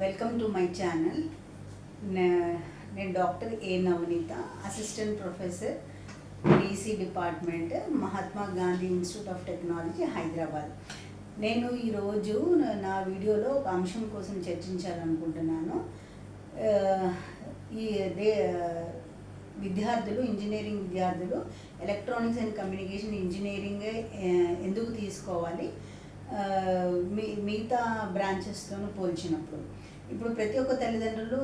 Welcome to my channel. నేను doctor A Navaneetha, assistant professor DC department, Mahatma Gandhi institute of technology, Hyderabad. నేను ఈరోజు నా వీడియోలో ఒక అంశం కోసం చర్చించాలనుకుంటున్నాను. ఈ విద్యార్థులు, ఇంజనీరింగ్ విద్యార్థులు ఎలక్ట్రానిక్స్ అండ్ కమ్యూనికేషన్ ఇంజనీరింగ్ ఎందుకు తీసుకోవాలి మిగతా బ్రాంచెస్తో పోల్చినప్పుడు. ఇప్పుడు ప్రతి ఒక్క తల్లిదండ్రులు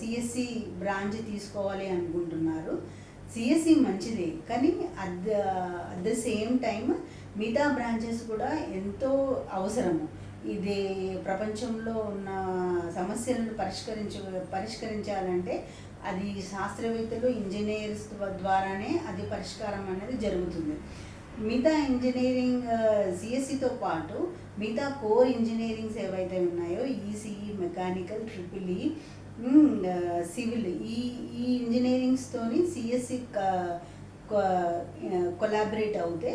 సిఎస్సి బ్రాంచ్ తీసుకోవాలి అనుకుంటున్నారు. సిఎస్సి మంచిది, కానీ అట్ ద సేమ్ టైం మిగతా బ్రాంచెస్ కూడా ఎంతో అవసరము. ఇది ప్రపంచంలో ఉన్న సమస్యలను పరిష్కరించాలంటే అది శాస్త్రవేత్తలు, ఇంజనీర్స్ ద్వారానే అది పరిష్కారం అనేది జరుగుతుంది. మిగతా ఇంజనీరింగ్ సిఎస్సితో పాటు మిగతా కోర్ ఇంజనీరింగ్స్ ఏవైతే ఉన్నాయో, ఈసీఈ, మెకానికల్, ట్రిపుల్ సివిల్, ఈ ఇంజనీరింగ్స్తోని సిఎస్సి కొలాబరేట్ అవుతే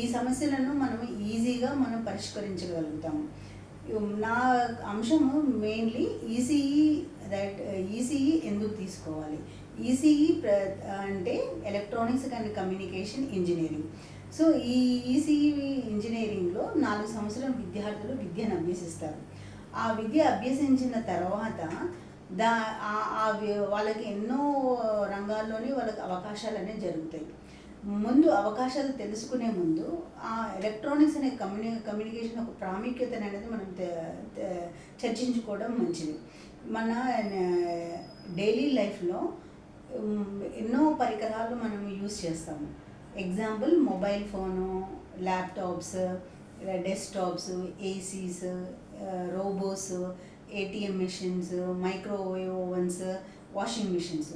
ఈ సమస్యలను మనం ఈజీగా పరిష్కరించగలుగుతాము. నా అంశము మెయిన్లీ ఈసీఈ ఎందుకు తీసుకోవాలి. ఈసీఈ అంటే electronics and communication engineering. So ఈ ఈసీఈ ఇంజనీరింగ్లో 4 సంవత్సరాల విద్యార్థులు విద్యను అభ్యసిస్తారు. ఆ విద్య అభ్యసించిన తర్వాత వాళ్ళకి ఎన్నో రంగాల్లోని వాళ్ళకి అవకాశాలు అనేవి జరుగుతాయి. ముందు అవకాశాలు తెలుసుకునే ముందు ఆ ఎలక్ట్రానిక్స్ అనే కమ్యూనికేషన్ ఒక ప్రాముఖ్యత అనేది మనం చర్చించుకోవడం మంచిది. మన డైలీ లైఫ్లో ఎన్నో పరికరాలు మనం యూజ్ చేస్తాము. Example mobile phone, laptops, desktops, ACs, robots, ATM machines, microwave ovens, washing machines,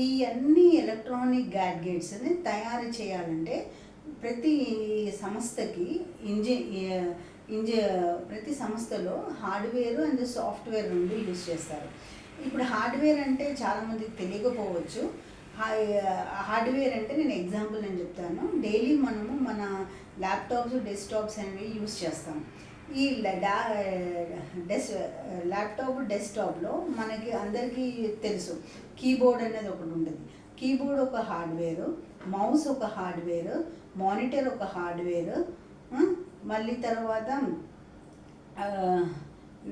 ఈ అన్ని ఎలక్ట్రానిక్ గ్యాడ్గెట్స్ని తయారు చేయాలంటే ప్రతి సంస్థకి ప్రతి సంస్థలో హార్డ్వేర్ అండ్ సాఫ్ట్వేర్ రెండు యూజ్ చేస్తారు. ఇప్పుడు హార్డ్వేర్ అంటే చాలామందికి తెలియకపోవచ్చు. హార్డ్వేర్ అంటే నేను చెప్తాను. డైలీ మనము మన ల్యాప్టాప్స్, డెస్క్టాప్స్ అనేవి యూజ్ చేస్తాం. ఈ ల్యాప్టాప్, డెస్క్టాప్లో మనకి అందరికీ తెలుసు కీబోర్డ్ అనేది ఒకటి ఉంటుంది. కీబోర్డ్ ఒక హార్డ్వేరు, మౌస్ ఒక హార్డ్వేరు, మానిటర్ ఒక హార్డ్వేరు, మళ్ళీ తర్వాత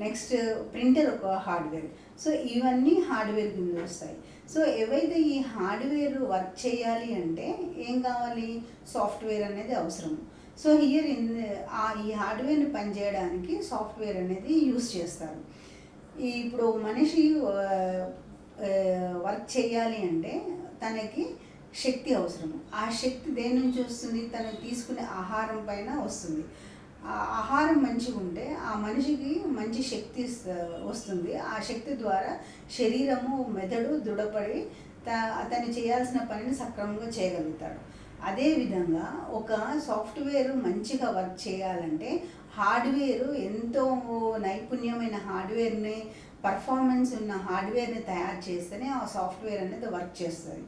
నెక్స్ట్ ప్రింటర్ ఒక హార్డ్వేర్. సో ఇవన్నీ హార్డ్వేర్ కింద వస్తాయి. సో ఏవైతే ఈ హార్డ్వేర్ వర్క్ చేయాలి అంటే ఏం కావాలి, సాఫ్ట్వేర్ అనేది అవసరం. సో హియర్ ఈ హార్డ్వేర్ని పనిచేయడానికి సాఫ్ట్వేర్ అనేది యూస్ చేస్తారు. ఇప్పుడు మనిషి వర్క్ చేయాలి అంటే తనకి శక్తి అవసరం. ఆ శక్తి దేని నుంచి వస్తుంది? తను తీసుకునే ఆహారం పైన వస్తుంది. ఆ ఆహారం మంచిగా ఉంటే ఆ మనిషికి మంచి శక్తి వస్తుంది. ఆ శక్తి ద్వారా శరీరము, మెదడు దృఢపడి అతను చేయాల్సిన పనిని సక్రమంగా చేయగలుగుతాడు. అదేవిధంగా ఒక సాఫ్ట్వేర్ మంచిగా వర్క్ చేయాలంటే హార్డ్వేరు ఎంతో నైపుణ్యమైన హార్డ్వేర్ని, పర్ఫార్మెన్స్ ఉన్న హార్డ్వేర్ని తయారు చేస్తేనే ఆ సాఫ్ట్వేర్ అనేది వర్క్ చేస్తుంది.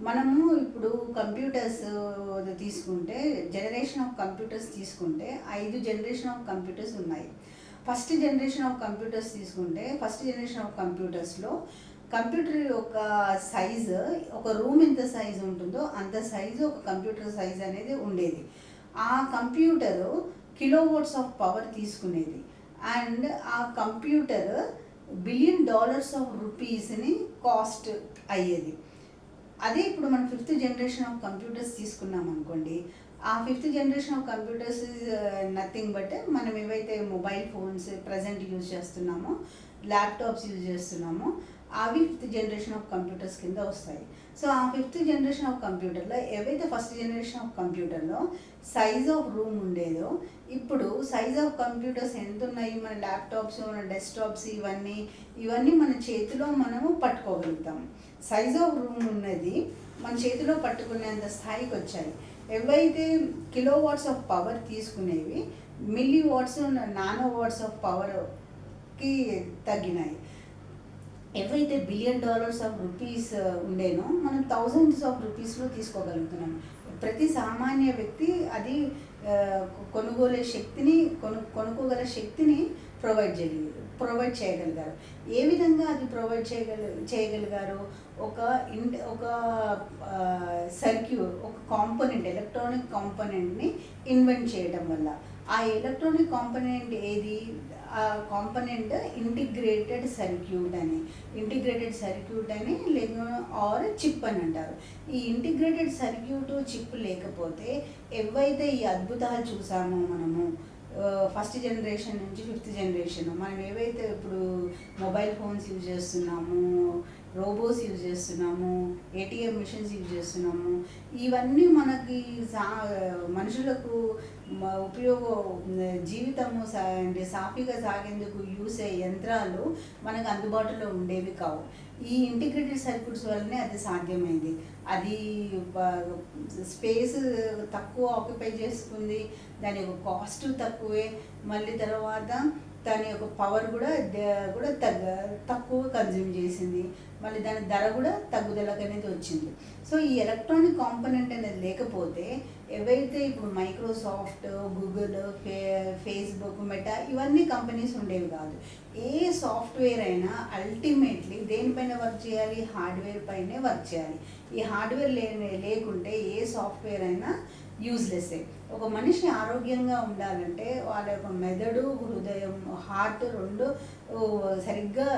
మనము ఇప్పుడు కంప్యూటర్స్ తీసుకుంటే, జనరేషన్ ఆఫ్ కంప్యూటర్స్ తీసుకుంటే 5 జనరేషన్ ఆఫ్ కంప్యూటర్స్ ఉన్నాయి. ఫస్ట్ జనరేషన్ ఆఫ్ కంప్యూటర్స్ తీసుకుంటే, ఫస్ట్ జనరేషన్ ఆఫ్ కంప్యూటర్స్లో కంప్యూటర్ యొక్క సైజు, ఒక రూమ్ ఎంత సైజు ఉంటుందో అంత సైజు ఒక కంప్యూటర్ సైజ్ అనేది ఉండేది. ఆ కంప్యూటరు కిలోవాట్స్ ఆఫ్ పవర్ తీసుకునేది. అండ్ ఆ కంప్యూటర్ $1 బిలియన్ ఆఫ్ రూపీస్ని కాస్ట్ అయ్యేది. అదే ఇప్పుడు మనం 5th జనరేషన్ ఆఫ్ కంప్యూటర్స్ తీసుకున్నాం అనుకోండి. ఆ 5th generation of computers nothing but మనం ఏవైతే మొబైల్ ఫోన్స్ ప్రజెంట్ యూజ్ చేస్తున్నామో, ల్యాప్టాప్స్ యూజ్ చేస్తున్నామో అవి 5th జనరేషన్ ఆఫ్ కంప్యూటర్స్ కింద వస్తాయి. సో ఆ 5th జనరేషన్ ఆఫ్ కంప్యూటర్లో ఏవైతే ఫస్ట్ జనరేషన్ ఆఫ్ కంప్యూటర్లో సైజ్ ఆఫ్ రూమ్ ఉండేదో, ఇప్పుడు సైజ్ ఆఫ్ కంప్యూటర్స్ ఎంత ఉన్నాయి? మన ల్యాప్టాప్స్, మన డెస్క్టాప్స్, ఇవన్నీ మన చేతిలో మనము పట్టుకోగలుగుతాం. సైజ్ ఆఫ్ రూమ్ ఉన్నది మన చేతిలో పట్టుకునేంత స్థాయికి వచ్చాయి. ఏవైతే కిలోవాట్స్ ఆఫ్ పవర్ తీసుకునేవి milliwatts, nanowatts of పవర్కి తగ్గినాయి. ఏవైతే $1 బిలియన్ ఆఫ్ రూపీస్ ఉండేనో మనం థౌజండ్స్ ఆఫ్ రూపీస్లో తీసుకోగలుగుతున్నాం. ప్రతి సామాన్య వ్యక్తి అది ఆ, కొనుగోలే శక్తిని కొనుక్కోగల శక్తిని ప్రొవైడ్ చేయగలిగారు. ఏ విధంగా అది ప్రొవైడ్ చేయగలిగారు? ఒక ఒక కాంపోనెంట్, ఎలక్ట్రానిక్ కాంపోనెంట్ని ఇన్వెంట్ చేయడం వల్ల. ఆ ఎలక్ట్రానిక్ కాంపోనెంట్ ఏది? ఆ కాంపోనెంట్ ఇంటిగ్రేటెడ్ సర్క్యూట్ అని ఆర్ చిప్ అని అంటారు. ఈ ఇంటిగ్రేటెడ్ సర్క్యూట్, చిప్ లేకపోతే ఏవైతే ఈ అద్భుతాలు చూసామో మనము ఫస్ట్ జనరేషన్ నుంచి ఫిఫ్త్ జనరేషన్, మనం ఏవైతే ఇప్పుడు మొబైల్ ఫోన్స్ యూజ్ చేస్తున్నాము, రోబోస్ యూజ్ చేస్తున్నాము, ఏటీఎం మిషన్స్ యూజ్ చేస్తున్నాము, ఇవన్నీ మనకి మనుషులకు జీవితము అంటే సాఫీగా సాగేందుకు యూస్ అయ్యే యంత్రాలు మనకు అందుబాటులో ఉండేవి కావు. ఈ ఇంటిగ్రేటెడ్ సర్క్యూట్స్ వల్లనే అది సాధ్యమైంది. అది స్పేస్ తక్కువ ఆక్యుపై చేసుకుంది, దాని యొక్క కాస్ట్ తక్కువే, మళ్ళీ తర్వాత దాని యొక్క పవర్ కూడా తక్కువ కన్జ్యూమ్ చేసింది, మళ్ళీ దాని ధర కూడా తగ్గుదలకు అనేది వచ్చింది. సో ఈ ఎలక్ట్రానిక్ కాంపోనెంట్ అనేది లేకపోతే ఏవైతే ఇప్పుడు మైక్రోసాఫ్ట్, గూగుల్, ఫేస్బుక్, మెటా ఇవన్నీ కంపెనీస్ ఉండేవి కాదు. ఏ సాఫ్ట్వేర్ అయినా అల్టిమేట్లీ దేనిపైన వర్క్ చేయాలి? హార్డ్వేర్ పైనే వర్క్ చేయాలి. ఈ హార్డ్వేర్ లేకుంటే ఏ సాఫ్ట్వేర్ అయినా యూజ్లెస్సే. ఒక మనిషి ఆరోగ్యంగా ఉండాలంటే వాళ్ళ యొక్క మెదడు, హృదయం, హార్ట్ రెండు సరిగ్గా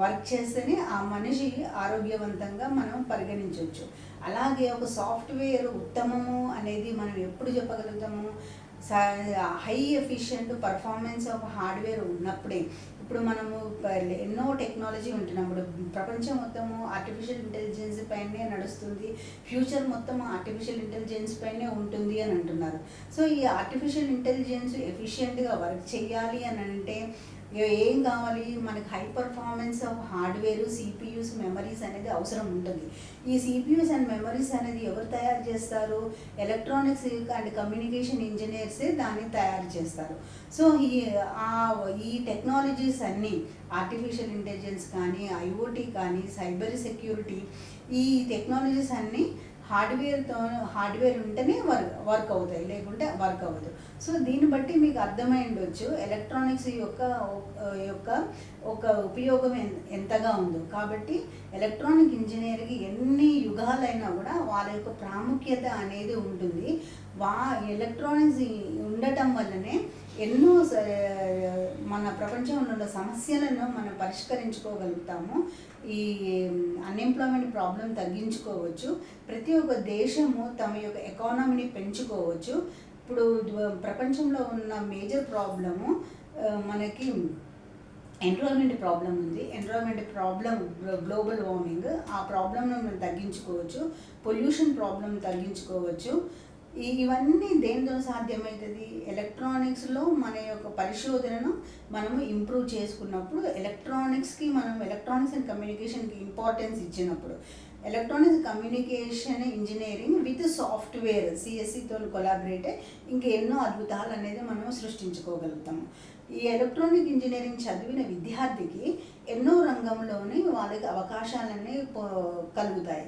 వర్క్ చేస్తేనే ఆ మనిషి ఆరోగ్యవంతంగా మనం పరిగణించవచ్చు. అలాగే ఒక సాఫ్ట్వేర్ ఉత్తమము అనేది మనం ఎప్పుడు చెప్పగలుగుతాము? High efficient performance of hardware ఉన్నప్పుడే. ఇప్పుడు మనము ఎన్నో టెక్నాలజీ ఉంటున్నప్పుడు ప్రపంచం మొత్తము ఆర్టిఫిషియల్ ఇంటెలిజెన్స్ పైనే నడుస్తుంది, ఫ్యూచర్ మొత్తం ఆర్టిఫిషియల్ ఇంటెలిజెన్స్ పైనే ఉంటుంది అని అంటున్నారు. సో ఈ ఆర్టిఫిషియల్ ఇంటెలిజెన్స్ ఎఫిషియెంట్గా వర్క్ చేయాలి అని అంటే ఏం కావాలి? మనకి high performance of hardware, CPUs, memories అనేది అవసరం ఉంటుంది. ఈ సిపియూస్ అండ్ మెమరీస్ అనేది ఎవరు తయారు చేస్తారు? ఎలక్ట్రానిక్స్ అండ్ కమ్యూనికేషన్ ఇంజనీర్సే దాన్ని తయారు చేస్తారు. సో ఈ టెక్నాలజీస్ అన్నీ, ఆర్టిఫిషియల్ ఇంటెలిజెన్స్ కానీ, ఐఓటీ కానీ, సైబర్ సెక్యూరిటీ, ఈ టెక్నాలజీస్ అన్నీ హార్డ్వేర్ ఉంటేనే వర్క్ అవుతాయి, లేకుంటే వర్క్ అవ్వదు. సో దీన్ని బట్టి మీకు అర్థమై ఉండొచ్చు ఎలక్ట్రానిక్స్ యొక్క ఒక ఉపయోగం ఎంతగా ఉందో. కాబట్టి ఎలక్ట్రానిక్ ఇంజనీరింగ్ ఎన్ని యుగాలైనా కూడా వాళ్ళ యొక్క ప్రాముఖ్యత అనేది ఉంటుంది. ఎలక్ట్రానిక్స్ ఉండటం వల్లనే ఎన్నో మన ప్రపంచంలో ఉన్న సమస్యలను మనం పరిష్కరించుకోగలుగుతాము. ఈ అన్ఎంప్లాయ్మెంట్ ప్రాబ్లం తగ్గించుకోవచ్చు. ప్రతి ఒక్క దేశము తమ యొక్క ఎకానమీని పెంచుకోవచ్చు. ఇప్పుడు ప్రపంచంలో ఉన్న మేజర్ ప్రాబ్లము మనకి ఎన్విరాన్మెంట్ ప్రాబ్లం ఉంది. ఎన్విరాన్మెంట్ ప్రాబ్లం గ్లోబల్ వార్మింగ్, ఆ ప్రాబ్లంను మనం తగ్గించుకోవచ్చు. పొల్యూషన్ ప్రాబ్లం తగ్గించుకోవచ్చు. ఇవన్నీ దేనితో సాధ్యమవుతుంది? ఎలక్ట్రానిక్స్లో మన యొక్క పరిశోధనను మనము ఇంప్రూవ్ చేసుకున్నప్పుడు, ఎలక్ట్రానిక్స్ అండ్ కమ్యూనికేషన్కి ఇంపార్టెన్స్ ఇచ్చినప్పుడు, electronics communication engineering with software సిఎస్సితో కొలాబరేట్ ఇంకెన్నో అద్భుతాలు అనేది మనము సృష్టించుకోగలుగుతాము. ఈ ఎలక్ట్రానిక్ ఇంజనీరింగ్ చదివిన విద్యార్థికి ఎన్నో రంగంలోని వాళ్ళకి అవకాశాలన్నీ కలుగుతాయి.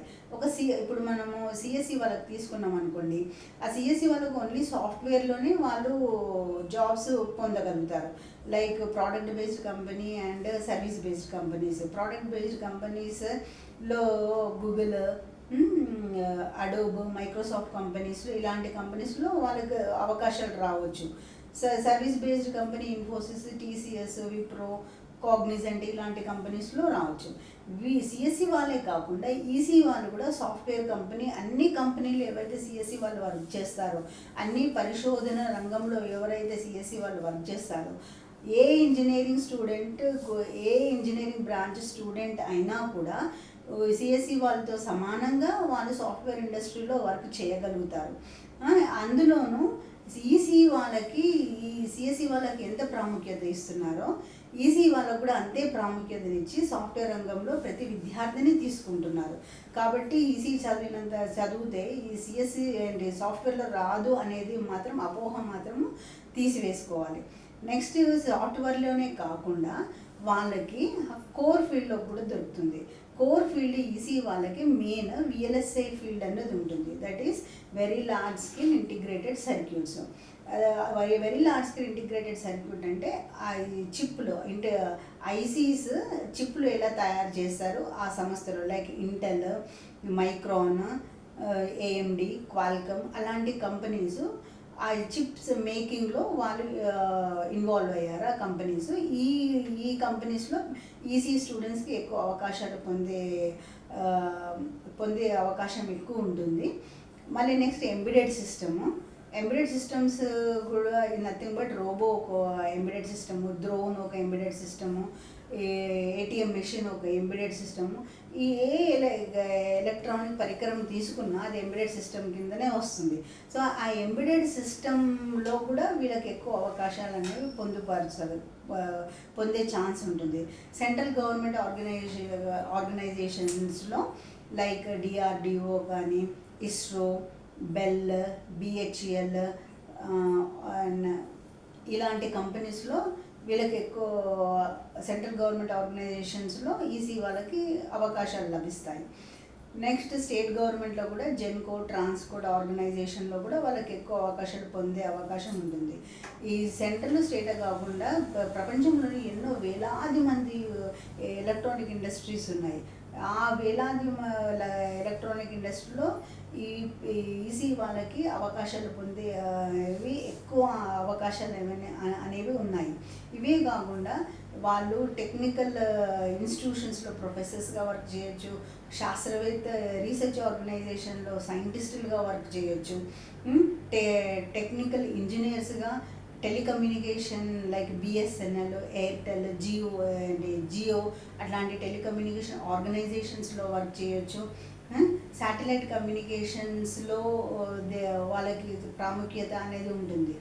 ఇప్పుడు మనము సిఎస్సి వాళ్ళకి తీసుకున్నాం అనుకోండి, ఆ సిఎస్సి వాళ్ళకు ఓన్లీ సాఫ్ట్వేర్లోనే వాళ్ళు జాబ్స్ పొందగలుగుతారు. Like product based company and service based companies. Product based కంపెనీస్లో గూగుల్, అడోబ్, మైక్రోసాఫ్ట్ కంపెనీస్లో, ఇలాంటి కంపెనీస్లో వాళ్ళకి అవకాశాలు రావచ్చు. Service based company Infosys, TCS, Wipro, Cognizant ఇలాంటి కంపెనీస్లో రావచ్చు. సిఎస్సి వాళ్ళే కాకుండా ఈసీ వాళ్ళు కూడా సాఫ్ట్వేర్ కంపెనీ, అన్ని కంపెనీలు ఏవైతే సిఎస్సి వాళ్ళు వర్క్ చేస్తారో, అన్ని పరిశోధన రంగంలో ఎవరైతే సిఎస్సి వాళ్ళు వర్క్ చేస్తారో, ఏ ఇంజనీరింగ్ బ్రాంచ్ స్టూడెంట్ అయినా కూడా సిఎస్సి వాళ్ళతో సమానంగా వాళ్ళు సాఫ్ట్వేర్ ఇండస్ట్రీలో వర్క్ చేయగలుగుతారు. అందులోనూ సిఎస్సి వాళ్ళకి ఎంత ప్రాముఖ్యత ఇస్తున్నారో ఈసీ వాళ్ళకు కూడా అంతే ప్రాముఖ్యతనిచ్చి సాఫ్ట్వేర్ రంగంలో ప్రతి విద్యార్థిని తీసుకుంటున్నారు. కాబట్టి ఈసీ చదివితే ఈ సిఎస్సి అండ్ సాఫ్ట్వేర్లో రాదు అనేది మాత్రం అపోహ మాత్రం తీసివేసుకోవాలి. నెక్స్ట్ సాఫ్ట్వేర్లోనే కాకుండా వాళ్ళకి కోర్ ఫీల్డ్లో కూడా దొరుకుతుంది. కోర్ ఫీల్డ్ ఈసీ వాళ్ళకి మెయిన్ విఎల్ఎస్ఐ ఫీల్డ్ అనేది ఉంటుంది, that is very large scale integrated circuits. Very large scale integrated circuit అంటే ఆ చిప్లు ఐసీస్ చిప్లు ఎలా తయారు చేస్తారు ఆ సంస్థలు, like Intel, micron, AMD, Qualcomm అలాంటి కంపెనీస్ ఆ చిప్స్ మేకింగ్లో వాళ్ళు ఇన్వాల్వ్ అయ్యారు ఆ కంపెనీస్. ఈ కంపెనీస్లో ఈసీ స్టూడెంట్స్కి ఎక్కువ అవకాశాలు పొందే అవకాశం ఎక్కువ ఉంటుంది. మళ్ళీ నెక్స్ట్ ఎంబెడెడ్ సిస్టమ్స్ కూడా నథింగ్ బట్ రోబో ఒక ఎంబెడెడ్ సిస్టము, డ్రోన్ ఒక ఎంబెడెడ్ సిస్టము, ఏటీఎం మెషిన్ ఒక ఎంబెడెడ్ సిస్టము. ఈ ఎలక్ట్రానిక్ పరికరం తీసుకున్నా అది ఎంబెడెడ్ సిస్టమ్ కిందనే వస్తుంది. సో ఆ ఎంబెడెడ్ సిస్టంలో కూడా వీళ్ళకి ఎక్కువ అవకాశాలు అనేవి పొందే ఛాన్స్ ఉంటుంది. సెంట్రల్ గవర్నమెంట్ ఆర్గనైజేషన్స్లో లైక్ డిఆర్డిఓ కానీ, ఇస్రో, బెల్, బిహెచ్ఎల్ అండ్ ఇలాంటి కంపెనీస్లో వీళ్ళకి ఎక్కువ సెంట్రల్ గవర్నమెంట్ ఆర్గనైజేషన్స్లో ఈసీ వాళ్ళకి అవకాశాలు లభిస్తాయి. నెక్స్ట్ స్టేట్ గవర్నమెంట్లో కూడా జెన్కో, ట్రాన్స్కోట్ ఆర్గనైజేషన్లో కూడా వాళ్ళకి ఎక్కువ అవకాశాలు పొందే అవకాశం ఉంటుంది. ఈ సెంట్రల్ స్టేట్ కాకుండా ప్రపంచంలోని ఎన్నో వేలాది మంది ఎలక్ట్రానిక్ ఇండస్ట్రీస్ ఉన్నాయి. ఆ వేలాది ఎలక్ట్రానిక్ ఇండస్ట్రీలో ఈ ఈసీ వాళ్ళకి అవకాశాలు పొందేవి ఎక్కువ అవకాశాలు అనేవి ఉన్నాయి. ఇవే కాకుండా వాళ్ళు టెక్నికల్ ఇన్స్టిట్యూషన్స్లో ప్రొఫెసర్స్గా వర్క్ చేయొచ్చు, శాస్త్రవేత్త రీసెర్చ్ ఆర్గనైజేషన్లో సైంటిస్టులుగా వర్క్ చేయొచ్చు, టెక్నికల్ ఇంజనీర్స్గా telecommunication like BSNL, Airtel, Jio అట్లాంటి టెలికమ్యూనికేషన్ ఆర్గనైజేషన్స్లో వర్క్ చేయొచ్చు. శాటిలైట్ కమ్యూనికేషన్స్లో వాళ్ళకి ప్రాముఖ్యత అనేది ఉంటుంది.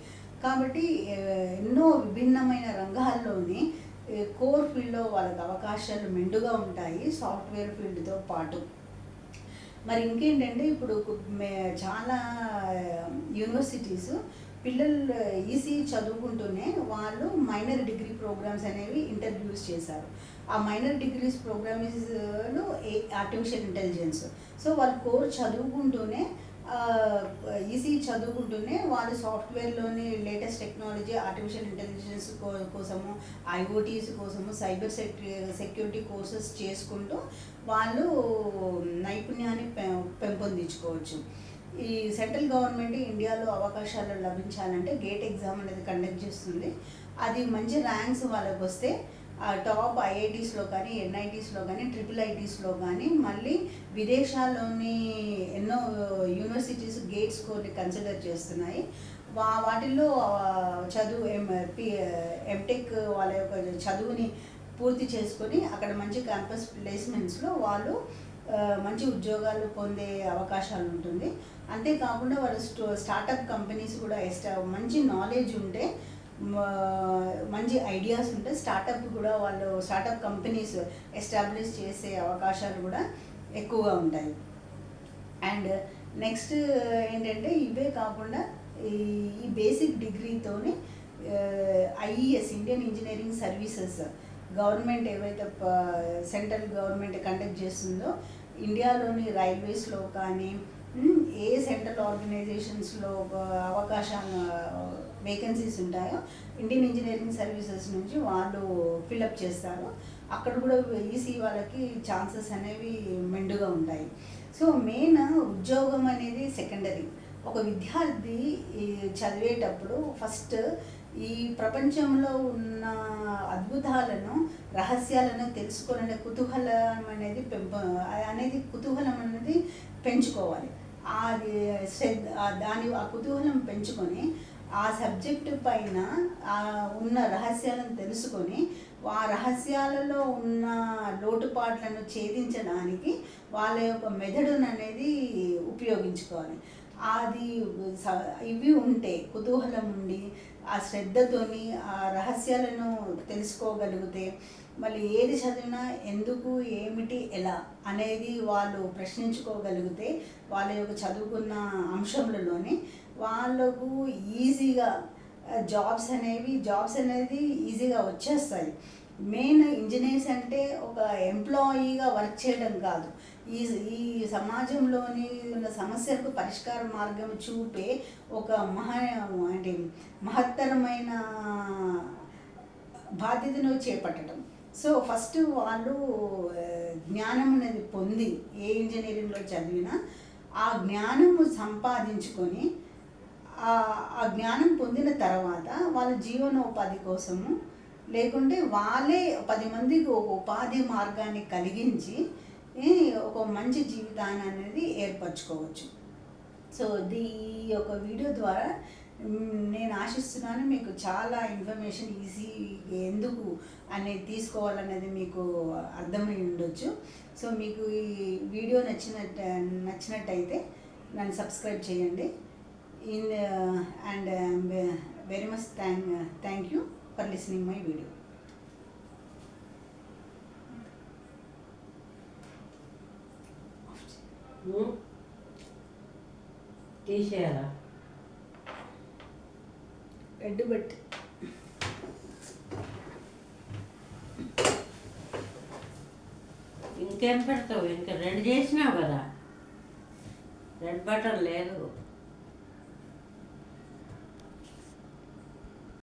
కాబట్టి ఎన్నో విభిన్నమైన రంగాల్లోని కోర్ ఫీల్డ్లో వాళ్ళకి అవకాశాలు మెండుగా ఉంటాయి సాఫ్ట్వేర్ ఫీల్డ్తో పాటు. మరి ఇంకేంటంటే ఇప్పుడు చాలా యూనివర్సిటీస్ పిల్లలు ఈసీ చదువుకుంటూనే వాళ్ళు మైనర్ డిగ్రీ ప్రోగ్రామ్స్ అనేవి ఇంట్రడ్యూస్ చేశారు. ఆ మైనర్ డిగ్రీస్ ప్రోగ్రామ్స్లో ఆర్టిఫిషియల్ ఇంటెలిజెన్స్. సో వాళ్ళు కోర్ చదువుకుంటూనే ఈసీ చదువుకుంటూనే వాళ్ళు సాఫ్ట్వేర్లోని లేటెస్ట్ టెక్నాలజీ, ఆర్టిఫిషియల్ ఇంటెలిజెన్స్ కోసము, ఐఓటీస్ కోసము, సైబర్ సెక్యూరిటీ కోర్సెస్ చేసుకుంటూ వాళ్ళు నైపుణ్యాన్ని పెంపొందించుకోవచ్చు. ఈ సెంట్రల్ గవర్నమెంట్ ఇండియాలో అవకాశాలు లభించాలంటే గేట్ ఎగ్జామ్ అనేది కండక్ట్ చేస్తుంది. అది మంచి ర్యాంక్స్ వాళ్ళకి వస్తే టాప్ ఐఐటీస్లో కానీ, ఎన్ఐటీస్లో కానీ, ట్రిపుల్ ఐటీస్లో కానీ, మళ్ళీ విదేశాల్లోని ఎన్నో యూనివర్సిటీస్ గేట్ స్కోర్ని కన్సిడర్ చేస్తున్నాయి. వాటిల్లో చదువు ఎంటెక్ వాళ్ళ యొక్క చదువుని పూర్తి చేసుకొని అక్కడ మంచి క్యాంపస్ ప్లేస్మెంట్స్లో వాళ్ళు మంచి ఉద్యోగాలు పొందే అవకాశాలు ఉంటుంది. అంతేకాకుండా వాళ్ళు స్టార్టప్ కంపెనీస్ కూడా మంచి నాలెడ్జ్ ఉంటే, మంచి ఐడియాస్ ఉంటే స్టార్టప్ కంపెనీస్ ఎస్టాబ్లిష్ చేసే అవకాశాలు కూడా ఎక్కువగా ఉంటాయి. అండ్ నెక్స్ట్ ఏంటంటే ఇవే కాకుండా ఈ బేసిక్ డిగ్రీతోని IES, Indian engineering services government ఏవైతే సెంట్రల్ గవర్నమెంట్ కండక్ట్ చేస్తుందో ఇండియాలోని రైల్వేస్లో కానీ, ఏ సెంట్రల్ ఆర్గనైజేషన్స్లో అవకాశాలు వేకెన్సీస్ ఉంటాయో ఇండియన్ ఇంజనీరింగ్ సర్వీసెస్ నుంచి వాళ్ళు ఫిలప్ చేస్తారు. అక్కడ కూడా ఈసీ వాళ్ళకి ఛాన్సెస్ అనేవి మెండుగా ఉంటాయి. సో మెయిన్ ఉద్యోగం అనేది సెకండరీ. ఒక విద్యార్థి చదివేటప్పుడు ఫస్ట్ ఈ ప్రపంచంలో ఉన్న అద్భుతాలను, రహస్యాలను తెలుసుకోవాలనే కుతూహలం అనేది పెంచుకోవాలి. అది ఆ కుతూహలం పెంచుకొని ఆ సబ్జెక్టు పైన ఉన్న రహస్యాలను తెలుసుకొని ఆ రహస్యాలలో ఉన్న లోటుపాట్లను ఛేదించడానికి వాళ్ళ యొక్క మెథడును అనేది ఉపయోగించుకోవాలి. అది ఇవి ఉంటే కుతూహలం ఉండి ఆ శ్రద్ధతోని ఆ రహస్యాలను తెలుసుకోగలిగితే మళ్ళీ ఏది చదివినా ఎందుకు, ఏమిటి, ఎలా అనేది వాళ్ళు ప్రశ్నించుకోగలిగితే వాళ్ళ యొక్క చదువుకున్న అంశంలోనే వాళ్ళకు ఈజీగా జాబ్స్ అనేది ఈజీగా వచ్చేస్తాయి. మెయిన్ ఇంజనీర్స్ అంటే ఒక ఎంప్లాయీగా వర్క్ చేయడం కాదు, ఈ ఈ సమాజంలోని ఉన్న సమస్యలకు పరిష్కార మార్గం చూపే ఒక అంటే మహత్తరమైన బాధ్యతను చేపట్టడం. సో ఫస్ట్ వాళ్ళు జ్ఞానం అనేది పొంది ఏ ఇంజనీరింగ్లో చదివినా ఆ జ్ఞానము సంపాదించుకొని ఆ జ్ఞానం పొందిన తర్వాత వాళ్ళ జీవనోపాధి కోసము లేకుంటే వాళ్ళే 10 మందికి ఒక ఉపాధి మార్గాన్ని కలిగించి ఒక మంచి జీవితాన్ని అనేది ఏర్పరచుకోవచ్చు. సో ఈ యొక్క వీడియో ద్వారా నేను ఆశిస్తున్నాను మీకు చాలా ఇన్ఫర్మేషన్ ఈజీ ఎందుకు అనేది తీసుకోవాలనేది మీకు అర్థమై ఉండొచ్చు. సో మీకు ఈ వీడియో నచ్చినట్టయితే నన్ను సబ్స్క్రైబ్ చేయండి. And very much thank you for listening my video. తీసేయాలా రెడ్ బట్ ఇంకేం పెడతావు? ఇంకా 2 చేసినావు కదా, రెడ్ బటన్ లేదు.